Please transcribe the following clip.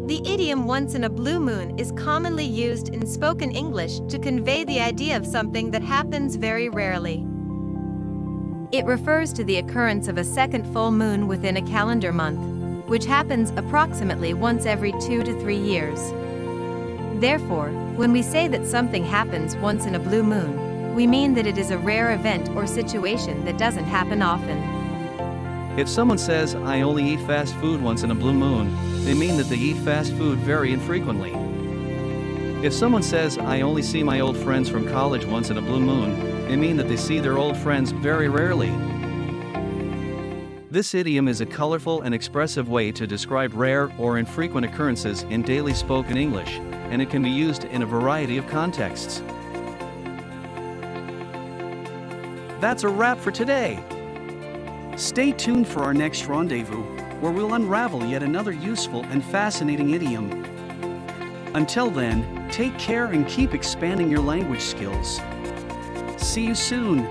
The idiom "once in a blue moon" is commonly used in spoken English to convey the idea of something that happens very rarely. It refers to the occurrence of a second full moon within a calendar month, which happens approximately once every 2 to 3 years. Therefore, when we say that something happens once in a blue moon, we mean that it is a rare event or situation that doesn't happen often. If someone says, "I only eat fast food once in a blue moon," they mean that they eat fast food very infrequently. If someone says, "I only see my old friends from college once in a blue moon," they mean that they see their old friends very rarely. This idiom is a colorful and expressive way to describe rare or infrequent occurrences in daily spoken English, and it can be used in a variety of contexts. That's a wrap for today. Stay tuned for our next rendezvous, where we'll unravel yet another useful and fascinating idiom. Until then, take care and keep expanding your language skills. See you soon.